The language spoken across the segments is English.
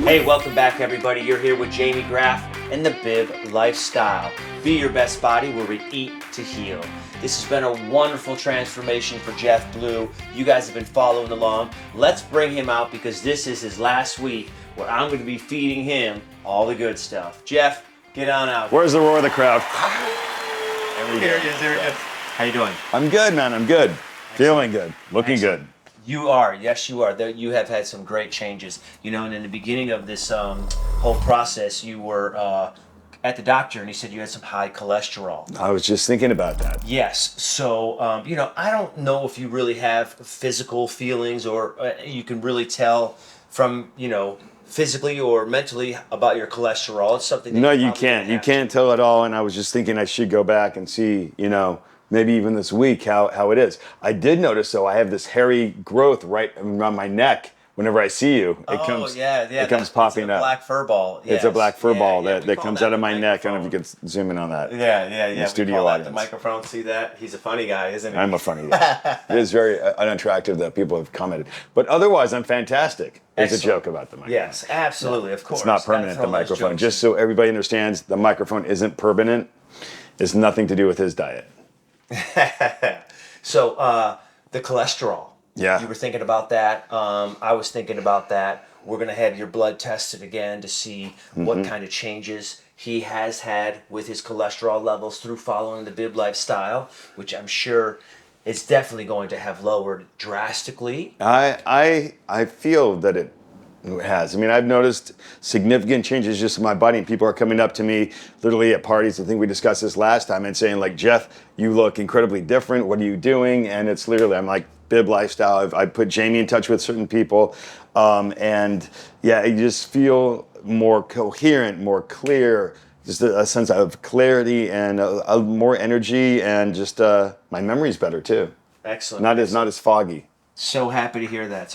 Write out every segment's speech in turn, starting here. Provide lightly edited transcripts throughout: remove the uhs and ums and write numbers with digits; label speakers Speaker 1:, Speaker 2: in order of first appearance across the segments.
Speaker 1: Hey, welcome back everybody. You're here with Jamie Graff and the BYBB Lifestyle. Be your best body where we eat to heal. This has been a wonderful transformation for Jeff Blue. You guys have been following along. Let's bring him out because this is his last week where I'm going to be feeding him all the good stuff. Jeff, get on out.
Speaker 2: Where's the roar of the crowd?
Speaker 1: There he is. How you doing?
Speaker 2: I'm good, man. I'm good. Feeling good. Looking good.
Speaker 1: You are, yes you are. You have had some great changes. You know, and in the beginning of this whole process, you were at the doctor and he said you had some high cholesterol.
Speaker 2: I was just thinking about that.
Speaker 1: Yes, so, you know, I don't know if you really have physical feelings or you can really tell from, you know, physically or mentally about your cholesterol. It's something that
Speaker 2: No,
Speaker 1: you
Speaker 2: you
Speaker 1: probably
Speaker 2: can't.
Speaker 1: don't
Speaker 2: You
Speaker 1: have
Speaker 2: can't tell at all. And I was just thinking I should go back and see, you know, maybe even this week how it is. I did notice, though, I have this hairy growth right around my neck. Whenever I see you, it comes popping
Speaker 1: it's a
Speaker 2: up.
Speaker 1: black fur ball.
Speaker 2: It's a black fur ball
Speaker 1: we
Speaker 2: that
Speaker 1: call
Speaker 2: comes
Speaker 1: that
Speaker 2: out of
Speaker 1: the
Speaker 2: my neck. I don't know if
Speaker 1: microphone.
Speaker 2: you can zoom in on that.
Speaker 1: Yeah.
Speaker 2: The studio
Speaker 1: we call that
Speaker 2: audience.
Speaker 1: the microphone. See that? He's a funny guy, isn't he?
Speaker 2: I'm a funny guy. It is very unattractive that people have commented. But otherwise, I'm fantastic. There's a
Speaker 1: Excellent.
Speaker 2: joke about the microphone.
Speaker 1: Yes, absolutely, of course.
Speaker 2: It's not
Speaker 1: Gotta
Speaker 2: permanent,
Speaker 1: throw
Speaker 2: the
Speaker 1: those
Speaker 2: microphone.
Speaker 1: jokes
Speaker 2: Just so everybody understands, the microphone isn't permanent. It's nothing to do with his diet.
Speaker 1: So, the cholesterol.
Speaker 2: Yeah.
Speaker 1: You were thinking about that. I was thinking about that. We're going to have your blood tested again to see what kind of changes he has had with his cholesterol levels through following the BYBB lifestyle, which I'm sure is definitely going to have lowered drastically.
Speaker 2: I feel that it has. I mean, I've noticed significant changes just in my body, and people are coming up to me literally at parties. I think we discussed this last time and saying, like, Jeff, you look incredibly different. What are you doing? And it's literally, I'm like, BYBB lifestyle. I put Jamie in touch with certain people. And yeah, you just feel more coherent, more clear, just a sense of clarity and more energy, and just my memory's better too.
Speaker 1: Excellent.
Speaker 2: Not as foggy.
Speaker 1: So happy to hear that.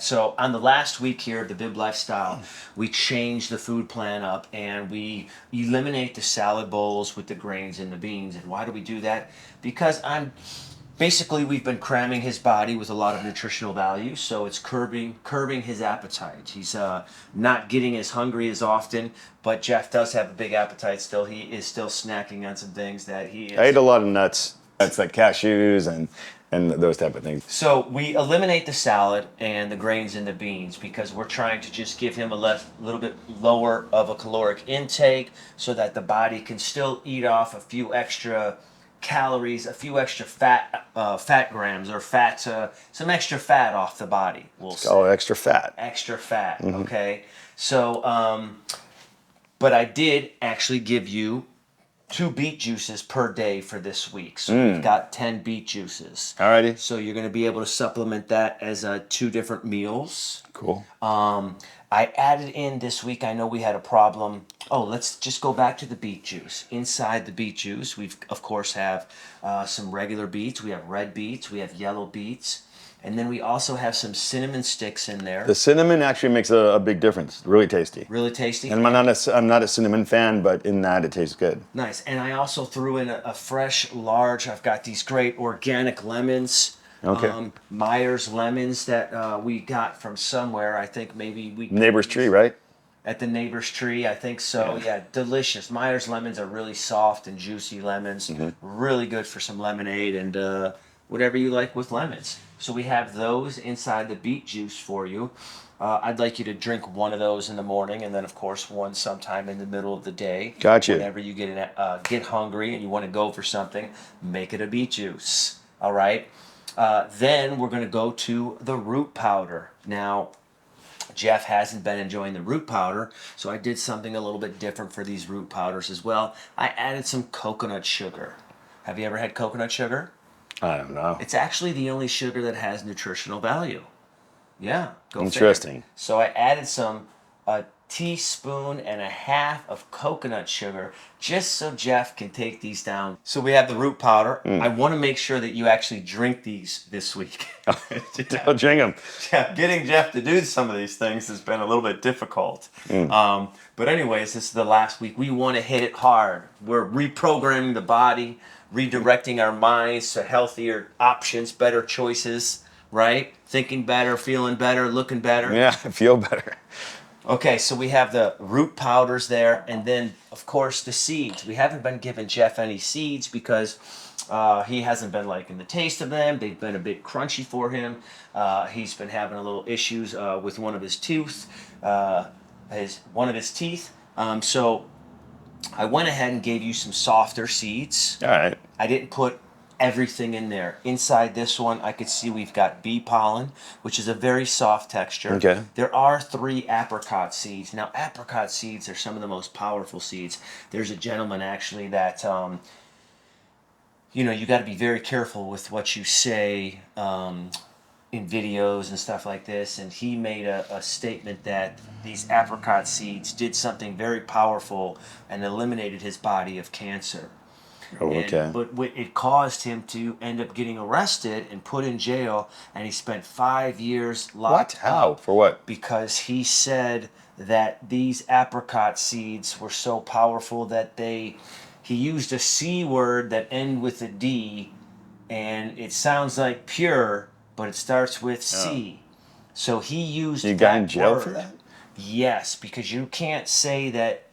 Speaker 1: So on the last week here of the BYBB Lifestyle, we changed the food plan up and we eliminate the salad bowls with the grains and the beans. And why do we do that? Because we've been cramming his body with a lot of nutritional value, so it's curbing his appetite. He's not getting as hungry as often, but Jeff does have a big appetite still. He is still snacking on some things that he is.
Speaker 2: I ate a lot of nuts. That's like cashews and those type of things.
Speaker 1: So we eliminate the salad and the grains and the beans because we're trying to just give him a little bit lower of a caloric intake so that the body can still eat off a few extra calories, a few extra fat grams or some extra fat off the body. We'll say.
Speaker 2: Oh, extra fat.
Speaker 1: Extra fat. Okay. So, but I did actually give you 2 beet juices per day for this week. So we've got 10 beet juices.
Speaker 2: Alrighty.
Speaker 1: So you're going to be able to supplement that as 2 different meals.
Speaker 2: Cool.
Speaker 1: I added in this week, I know we had a problem. Oh, let's just go back to the beet juice. Inside the beet juice, we of course have some regular beets. We have red beets. We have yellow beets. And then we also have some cinnamon sticks in there.
Speaker 2: The cinnamon actually makes a big difference. Really tasty.
Speaker 1: Really tasty.
Speaker 2: And I'm not a cinnamon fan, but in that it tastes good.
Speaker 1: Nice. And I also threw in a fresh, large, I've got these great organic lemons.
Speaker 2: Okay.
Speaker 1: Myers lemons that we got from somewhere. I think maybe we...
Speaker 2: Neighbor's tree, right?
Speaker 1: At the neighbor's tree, I think so. Yeah, delicious. Myers lemons are really soft and juicy lemons. Really good for some lemonade and whatever you like with lemons. So we have those inside the beet juice for you. I'd like you to drink one of those in the morning, and then of course one sometime in the middle of the day.
Speaker 2: Gotcha.
Speaker 1: Whenever you get hungry and you want to go for something, make it a beet juice. All right. Then we're going to go to the root powder. Now, Jeff hasn't been enjoying the root powder, so I did something a little bit different for these root powders as well. I added some coconut sugar. Have you ever had coconut sugar?
Speaker 2: I don't know.
Speaker 1: It's actually the only sugar that has nutritional value. Yeah, go
Speaker 2: Interesting.
Speaker 1: figure. So I added a teaspoon and a half of coconut sugar just so Jeff can take these down. So we have the root powder. I want to make sure that you actually drink these this week.
Speaker 2: I'll drink them.
Speaker 1: Yeah, getting Jeff to do some of these things has been a little bit difficult. But anyways, this is the last week. We want to hit it hard. We're reprogramming the body, redirecting our minds to healthier options, better choices, right? Thinking better, feeling better, looking better.
Speaker 2: Yeah, I feel better.
Speaker 1: Okay, so we have the root powders there, and then of course the seeds. We haven't been giving Jeff any seeds because he hasn't been liking the taste of them. They've been a bit crunchy for him. He's been having a little issues with one of his one of his teeth. So I went ahead and gave you some softer seeds.
Speaker 2: All right.
Speaker 1: I didn't put everything in there. Inside this one, I could see we've got bee pollen, which is a very soft texture.
Speaker 2: Okay.
Speaker 1: There are 3 apricot seeds. Now, apricot seeds are some of the most powerful seeds. There's a gentleman actually that, you got to be very careful with what you say in videos and stuff like this. And he made a statement that these apricot seeds did something very powerful and eliminated his body of cancer.
Speaker 2: Oh, okay.
Speaker 1: But it caused him to end up getting arrested and put in jail, and he spent 5 years locked
Speaker 2: How?
Speaker 1: up
Speaker 2: For what?
Speaker 1: because he said that these apricot seeds were so powerful that he used a C word that end with a D, and it sounds like pure, but it starts with C. So he used
Speaker 2: You
Speaker 1: that
Speaker 2: got in jail
Speaker 1: word.
Speaker 2: for that?
Speaker 1: Yes, because you can't say that,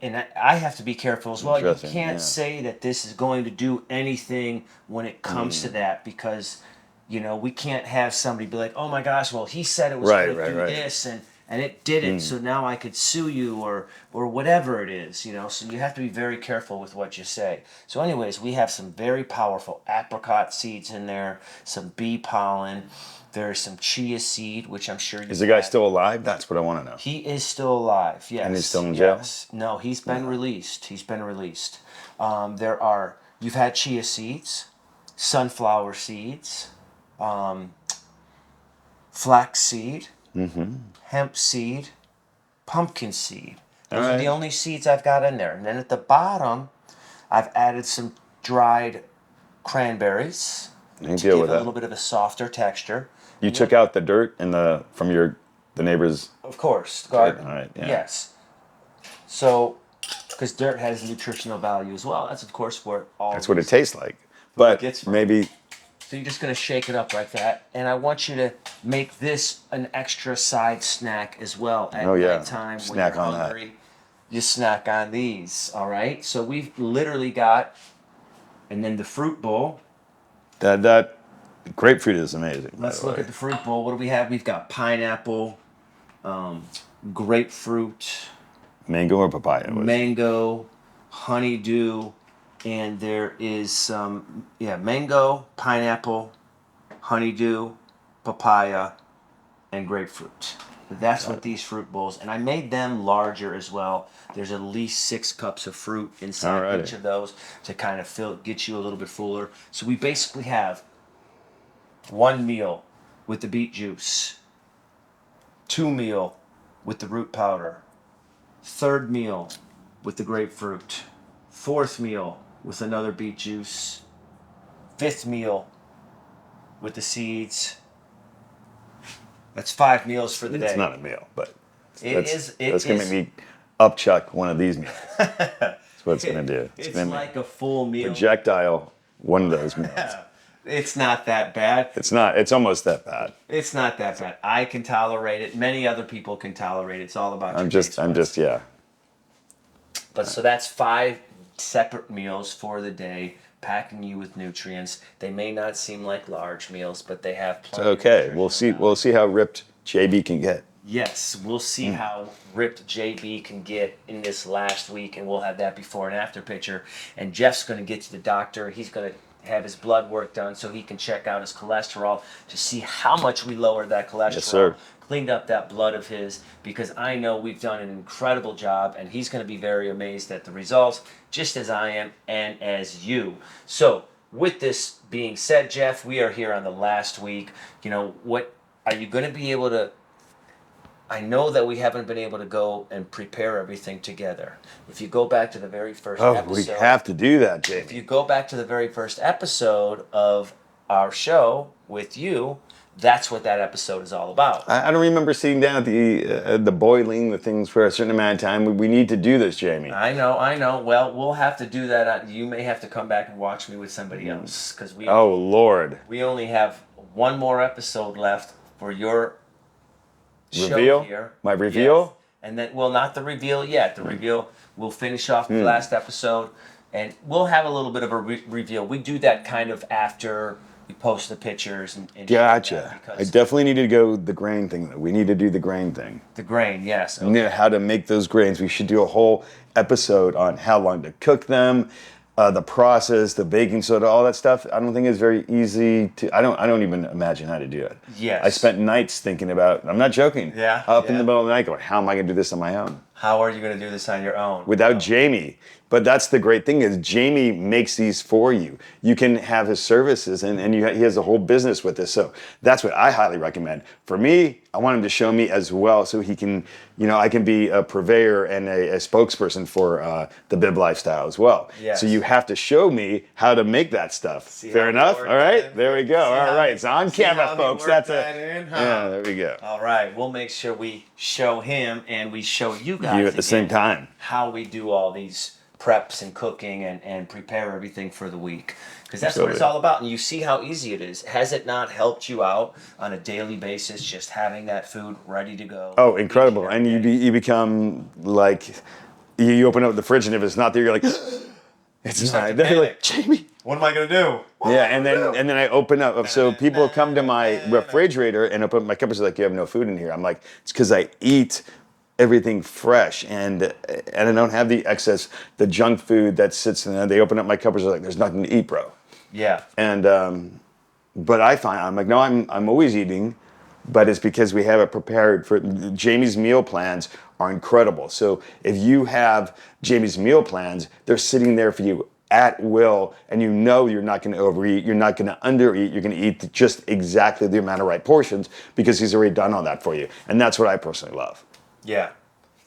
Speaker 1: and I have to be careful as well. You
Speaker 2: Interesting,
Speaker 1: can't
Speaker 2: yeah.
Speaker 1: say that this is going to do anything when it comes to that because, we can't have somebody be like, oh my gosh, well, he said it was
Speaker 2: Right,
Speaker 1: going to
Speaker 2: right,
Speaker 1: do
Speaker 2: right.
Speaker 1: this and it didn't, so now I could sue you or whatever it is, so you have to be very careful with what you say. So anyways, we have some very powerful apricot seeds in there, some bee pollen, there's some chia seed, which I'm sure you
Speaker 2: Is the guy still alive? That's what I want to know.
Speaker 1: he is still alive, yes.
Speaker 2: And he's still in jail?
Speaker 1: Yes. No, he's been released. You've had chia seeds, sunflower seeds, flax seed, hemp seed, pumpkin seed. Those are the only seeds I've got in there. And then at the bottom, I've added some dried cranberries
Speaker 2: I can
Speaker 1: to
Speaker 2: deal
Speaker 1: give
Speaker 2: with
Speaker 1: a
Speaker 2: that.
Speaker 1: little bit of a softer texture.
Speaker 2: You took out the dirt and from the neighbor's.
Speaker 1: Of course, garden.
Speaker 2: All right, yeah.
Speaker 1: Yes. So, because dirt has nutritional value as well. That's of course where all.
Speaker 2: That's what it
Speaker 1: these-
Speaker 2: tastes like.
Speaker 1: it
Speaker 2: But
Speaker 1: gets from.
Speaker 2: maybe
Speaker 1: So you're just gonna shake it up like that, and I want you to make this an extra side snack as well at
Speaker 2: Oh, yeah.
Speaker 1: nighttime when
Speaker 2: Snack
Speaker 1: you're
Speaker 2: on that.
Speaker 1: hungry. You snack on these. All right. So we've literally got, and then the fruit bowl.
Speaker 2: that grapefruit is amazing.
Speaker 1: Let's look at the fruit bowl. What do we have? We've got pineapple, grapefruit,
Speaker 2: mango or papaya.
Speaker 1: mango, honeydew, and there is some, mango, pineapple, honeydew, papaya, and grapefruit. That's what these fruit bowls, and I made them larger as well. There's at least 6 cups of fruit inside
Speaker 2: Alrighty.
Speaker 1: each of those to kind of get you a little bit fuller. So we basically have 1 meal with the beet juice, 2 meal with the root powder, 3rd meal with the grapefruit, 4th meal with another beet juice, 5th meal with the seeds. That's 5 meals for the day.
Speaker 2: It's not a meal, but
Speaker 1: It
Speaker 2: that's,
Speaker 1: is. It
Speaker 2: that's going to
Speaker 1: is.
Speaker 2: make me upchuck one of these meals. That's what it's going to do.
Speaker 1: It's
Speaker 2: going to
Speaker 1: like a full meal.
Speaker 2: projectile one of those meals.
Speaker 1: It's not that bad.
Speaker 2: It's not. It's almost that bad.
Speaker 1: It's not that bad. I can tolerate it. Many other people can tolerate it. It's all about your taste buds.
Speaker 2: Yeah.
Speaker 1: But so that's 5 separate meals for the day, packing you with nutrients. They may not seem like large meals, but they have plenty.
Speaker 2: Okay.
Speaker 1: of
Speaker 2: We'll see.
Speaker 1: nutritional
Speaker 2: We'll see how ripped JB can get.
Speaker 1: Yes, we'll see how ripped JB can get in this last week, and we'll have that before and after picture. And Jeff's going to get to the doctor. He's going to have his blood work done so he can check out his cholesterol to see how much we lowered that cholesterol.
Speaker 2: Yes, sir.
Speaker 1: Cleaned up that blood of his, because I know we've done an incredible job, and he's going to be very amazed at the results, just as I am and as you. So, with this being said, Jeff, we are here on the last week. What are you going to be able to? I know that we haven't been able to go and prepare everything together. If you go back to the very first
Speaker 2: Oh,
Speaker 1: episode,
Speaker 2: we have to do that,
Speaker 1: if
Speaker 2: JB.
Speaker 1: you go back to the very first episode of our show with you, that's what that episode is all about.
Speaker 2: I don't remember sitting down at the boiling the things for a certain amount of time. We need to do this, Jamie.
Speaker 1: I know. Well, we'll have to do that. You may have to come back and watch me with somebody else, because
Speaker 2: Oh Lord.
Speaker 1: we only have one more episode left for your show
Speaker 2: Reveal?
Speaker 1: here.
Speaker 2: My reveal?
Speaker 1: Yes. And then, well, not the reveal yet. The reveal, we'll finish off the last episode, and we'll have a little bit of a reveal. We do that kind of after we post the pictures. And
Speaker 2: Gotcha. I definitely need to go the grain thing, though. We need to do the grain thing.
Speaker 1: The grain, yes.
Speaker 2: And how to make those grains. We should do a whole episode on how long to cook them, the process, the baking soda, all that stuff. I don't think it's very easy to. I don't even imagine how to do it.
Speaker 1: Yes.
Speaker 2: I spent nights thinking about. I'm not joking.
Speaker 1: Yeah.
Speaker 2: Up in the middle of the night, going, how am I going to do this on my own?
Speaker 1: How are you going to do this on your own?
Speaker 2: Without Jamie. But that's the great thing is Jamie makes these for you. You can have his services and he has a whole business with this. So that's what I highly recommend. For me, I want him to show me as well so he can, I can be a purveyor and a spokesperson for the Bib lifestyle as well.
Speaker 1: Yes.
Speaker 2: So you have to show me how to make that stuff. Fair enough? All right, there we go. All right, it's on camera, folks. That's it. Yeah, there we go.
Speaker 1: All right, we'll make sure we show him and we show you guys
Speaker 2: You at the same time.
Speaker 1: how we do all these preps and cooking and prepare everything for the week, because that's what it's all about. And you see how easy it is. Has it not helped you out on a daily basis, just having that food ready to go?
Speaker 2: Oh, incredible. And you become like, you open up the fridge and if it's not there, you're like, it's not. They're like, Jamie,
Speaker 1: what am I gonna do?
Speaker 2: and then I open up. So people come to my refrigerator and open up my cupboards, like, you have no food in here. I'm like, it's because I eat everything fresh and I don't have the excess, the junk food that sits in there. They open up my cupboards, they're like, there's nothing to eat, bro.
Speaker 1: Yeah.
Speaker 2: And but I'm like, no, I'm always eating, but it's because we have it prepared for. Jamie's meal plans are incredible. So if you have Jamie's meal plans, they're sitting there for you at will, and you're not going to overeat, you're not going to undereat, you're going to eat just exactly the amount of right portions because he's already done all that for you. And that's what I personally love.
Speaker 1: Yeah.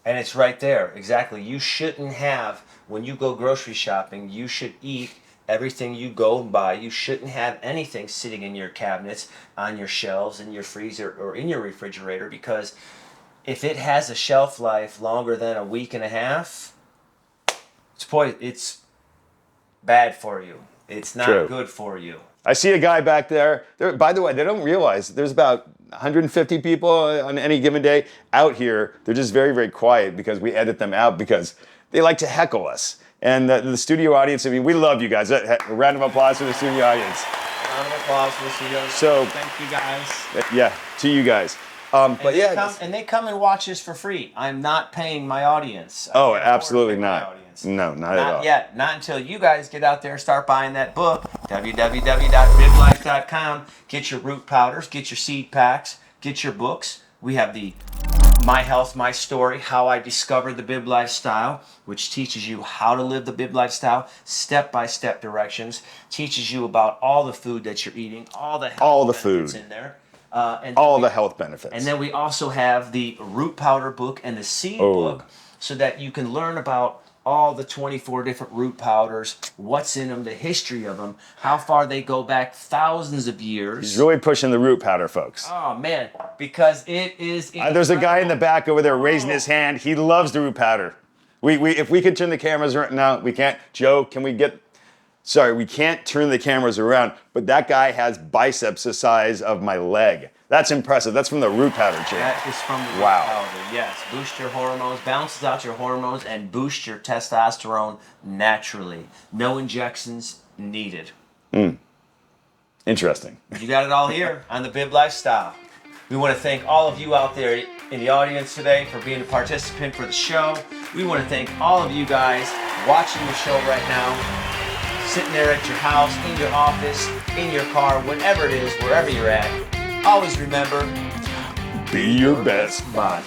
Speaker 1: And it's right there. Exactly. You shouldn't have, when you go grocery shopping, you should eat everything you go and buy. You shouldn't have anything sitting in your cabinets, on your shelves, in your freezer, or in your refrigerator, because if it has a shelf life longer than a week and a half, it's bad for you. It's not good for you.
Speaker 2: I see a guy back there. By the way, they don't realize there's about 150 people on any given day out here. They're just very, very quiet because we edit them out because they like to heckle us. And the studio audience, I mean, we love you guys. A round of applause for the studio audience.
Speaker 1: Round of applause for the studio audience.
Speaker 2: So,
Speaker 1: thank you guys.
Speaker 2: Yeah, to you guys. But
Speaker 1: they come and watch this for free. I'm not paying my audience.
Speaker 2: Oh, absolutely not. No, not at all.
Speaker 1: Not yet. Not until you guys get out there and start buying that book. www.biblife.com. Get your root powders. Get your seed packs. Get your books. We have the My Health, My Story, How I Discovered the Bib Lifestyle, which teaches you how to live the Bib Lifestyle, step-by-step directions, teaches you about all the food that you're eating, all the benefits in there. And
Speaker 2: all the health benefits.
Speaker 1: And then we also have the root powder book and the seed book, so that you can learn about all the 24 different root powders, what's in them, the history of them, how far they go back thousands of years.
Speaker 2: He's really pushing the root powder, folks.
Speaker 1: Oh, man, because it is
Speaker 2: there's a guy in the back over there raising his hand. He loves the root powder. If we could turn the cameras around. No, we can't. Joe, can we get... Sorry, we can't turn the cameras around, but that guy has biceps the size of my leg. That's impressive. That's from the root powder, Jay.
Speaker 1: That is from the root powder, yes. Boost your hormones, balances out your hormones, and boost your testosterone naturally. No injections needed.
Speaker 2: Interesting.
Speaker 1: You got it all here on the Bib Lifestyle. We want to thank all of you out there in the audience today for being a participant for the show. We want to thank all of you guys watching the show right now. Sitting there at your house, in your office, in your car, whatever it is, wherever you're at. Always remember,
Speaker 2: be your best
Speaker 1: body.